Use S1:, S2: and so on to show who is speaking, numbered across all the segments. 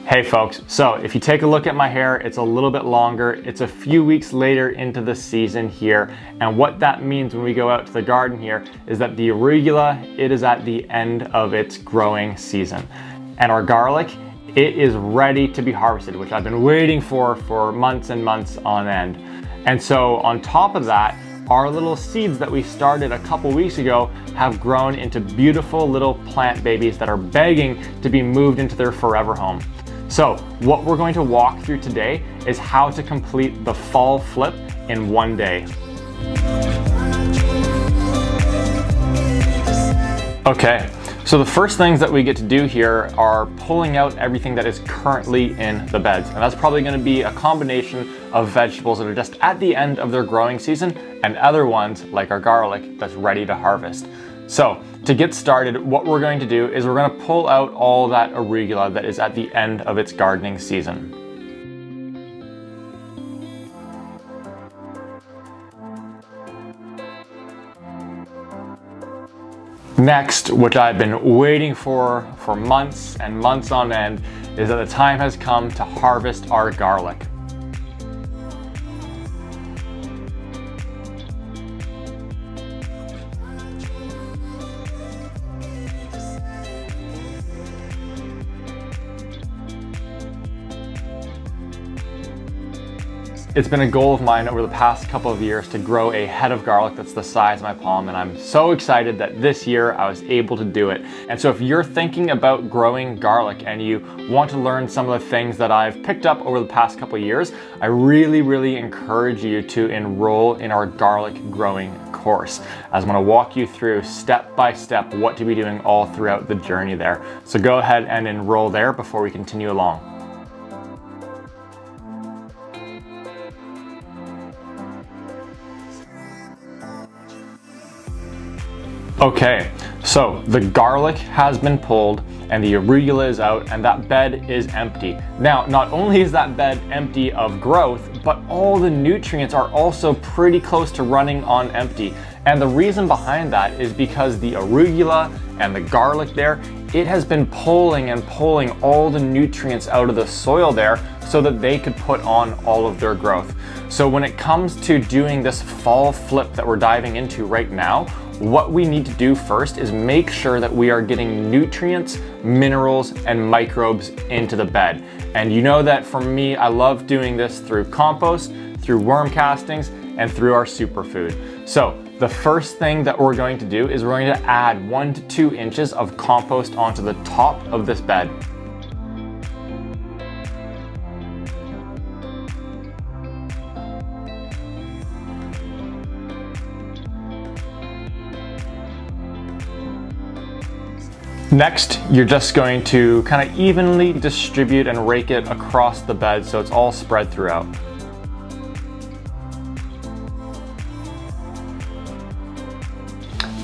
S1: Hey folks, so if you take a look at my hair, it's a little bit longer. It's a few weeks later into the season here. And what that means when we go out to the garden here is that the arugula, it is at the end of its growing season. And our garlic, it is ready to be harvested, which I've been waiting for months and months on end. And so on top of that, our little seeds that we started a couple weeks ago have grown into beautiful little plant babies that are begging to be moved into their forever home. So what we're going to walk through today is how to complete the fall flip in one day. Okay, so the first things that we get to do here are pulling out everything that is currently in the beds. And that's probably going to be a combination of vegetables that are just at the end of their growing season and other ones like our garlic that's ready to harvest. So to get started, what we're going to do is we're going to pull out all that arugula that is at the end of its gardening season. Next, which I've been waiting for months and months on end, is that the time has come to harvest our garlic. It's been a goal of mine over the past couple of years to grow a head of garlic that's the size of my palm, and I'm so excited that this year I was able to do it. And so if you're thinking about growing garlic and you want to learn some of the things that I've picked up over the past couple of years, I really encourage you to enroll in our garlic growing course, as I'm going to walk you through step by step what to be doing all throughout the journey there. So go ahead and enroll there before we continue along. Okay, so the garlic has been pulled and the arugula is out and that bed is empty. Now, not only is that bed empty of growth, but all the nutrients are also pretty close to running on empty. And the reason behind that is because the arugula and the garlic there, it has been pulling all the nutrients out of the soil there so that they could put on all of their growth. So when it comes to doing this fall flip that we're diving into right now, what we need to do first is make sure that we are getting nutrients, minerals, and microbes into the bed. And you know that for me, I love doing this through compost, through worm castings, and through our superfood. So the first thing that we're going to do is we're going to add 1 to 2 inches of compost onto the top of this bed. Next, you're just going to kind of evenly distribute and rake it across the bed so it's all spread throughout.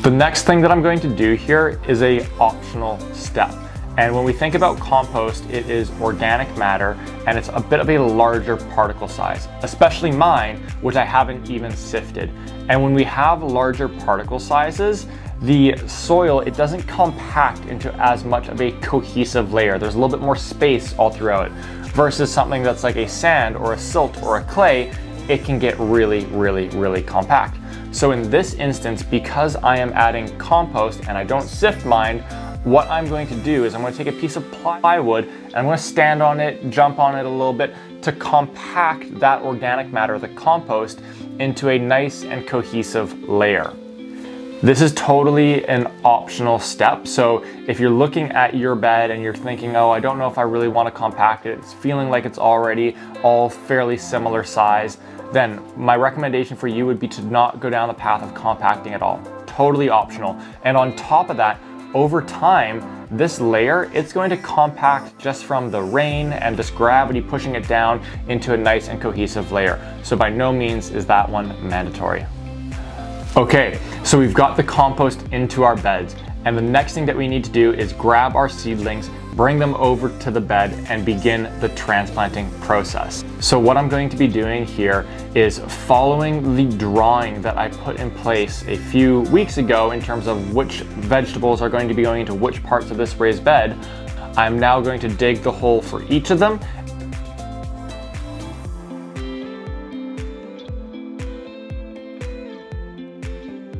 S1: The next thing that I'm going to do here is an optional step. And when we think about compost, it is organic matter and it's a bit of a larger particle size, especially mine, which I haven't even sifted. And when we have larger particle sizes, the soil, it doesn't compact into as much of a cohesive layer. There's a little bit more space all throughout it versus something that's like a sand or a silt or a clay, it can get really compact. So in this instance, because I am adding compost and I don't sift mine, what I'm going to do is I'm going to take a piece of plywood and I'm going to stand on it, jump on it a little bit to compact that organic matter, the compost, into a nice and cohesive layer. This is totally an optional step. So if you're looking at your bed and you're thinking, oh, I don't know if I really want to compact it, it's feeling like it's already all fairly similar size, then my recommendation for you would be to not go down the path of compacting at all. Totally optional. And on top of that, over time, this layer, it's going to compact just from the rain and just gravity pushing it down into a nice and cohesive layer. So by no means is that one mandatory. Okay, so we've got the compost into our beds, and the next thing that we need to do is grab our seedlings, bring them over to the bed, and begin the transplanting process. So what I'm going to be doing here is following the drawing that I put in place a few weeks ago in terms of which vegetables are going to be going into which parts of this raised bed. I'm now going to dig the hole for each of them.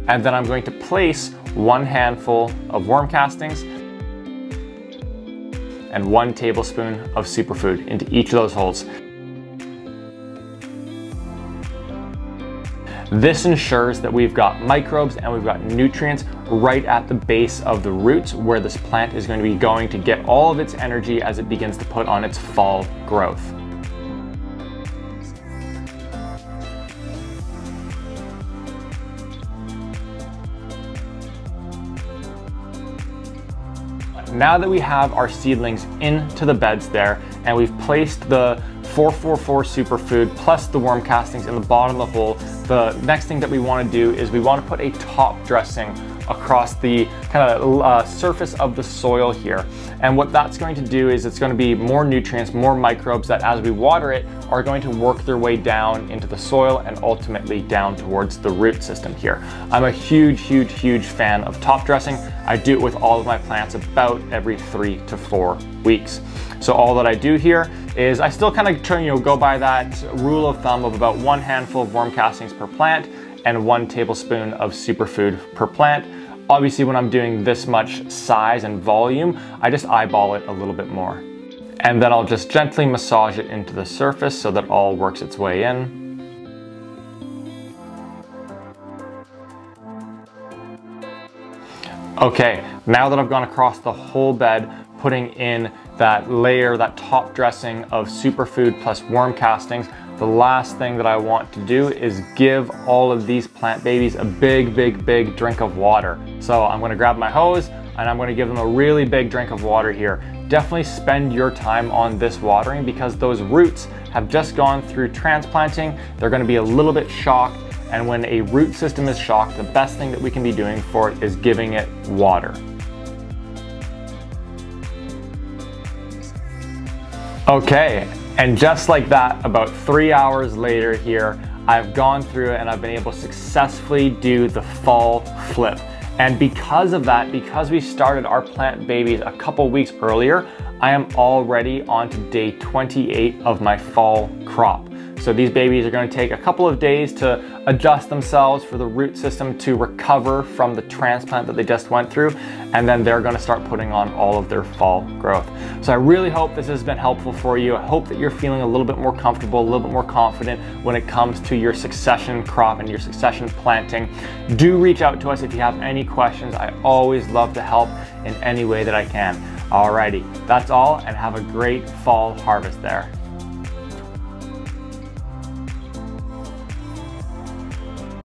S1: And then I'm going to place 1 handful of worm castings and 1 tablespoon of superfood into each of those holes. This ensures that we've got microbes and we've got nutrients right at the base of the roots where this plant is going to be going to get all of its energy as it begins to put on its fall growth. Now that we have our seedlings into the beds there and we've placed the 444 superfood plus the worm castings in the bottom of the hole, the next thing that we want to do is we want to put a top dressing across the kind of surface of the soil here. And what that's going to do is it's going to be more nutrients, more microbes that as we water it are going to work their way down into the soil and ultimately down towards the root system here. I'm a huge fan of top dressing. I do it with all of my plants about every 3 to 4 weeks. So all that I do here is I still kind of go by that rule of thumb of about 1 handful of worm castings per plant and 1 tablespoon of superfood per plant. Obviously, when I'm doing this much size and volume, I just eyeball it a little bit more. And then I'll just gently massage it into the surface so that all works its way in. Okay, now that I've gone across the whole bed, putting in that layer, that top dressing of superfood plus worm castings, the last thing that I want to do is give all of these plant babies a big drink of water. So I'm gonna grab my hose and I'm gonna give them a really big drink of water here. Definitely spend your time on this watering because those roots have just gone through transplanting. They're gonna be a little bit shocked, and when a root system is shocked, the best thing that we can be doing for it is giving it water. Okay, and just like that, about 3 hours later here, I've gone through it and I've been able to successfully do the fall flip. And because of that, because we started our plant babies a couple weeks earlier, I am already on to day 28 of my fall crop. So these babies are going to take a couple of days to adjust themselves for the root system to recover from the transplant that they just went through, and then they're going to start putting on all of their fall growth. So I really hope this has been helpful for you. I hope that you're feeling a little bit more comfortable, a little bit more confident when it comes to your succession crop and your succession planting. Do reach out to us if you have any questions. I always love to help in any way that I can. Alrighty, that's all, and have a great fall harvest there.